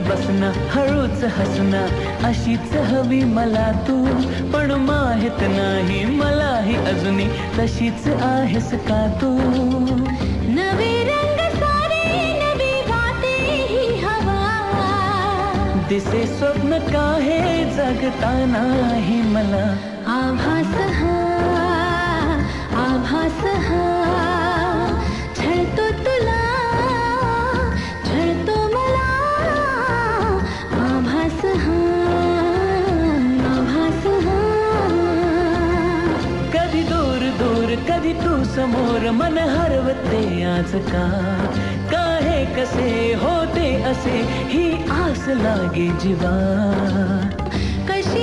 बसना हळूच हसना अशीच हवी मला तू पण माहित नाही मलाही अजूनी तशीच आहेस का तू नवे रंग सारे नवी बाते ही हवा दिसे स्वप्न काहे जगता नाही मला आभास हा आभास हा छळतो तुला छळतो मला आभास हा आभास हा कधी दूर दूर कधी तू समोर मन हरवते आज का काहे कसे होते असे ही आस लागे जीवा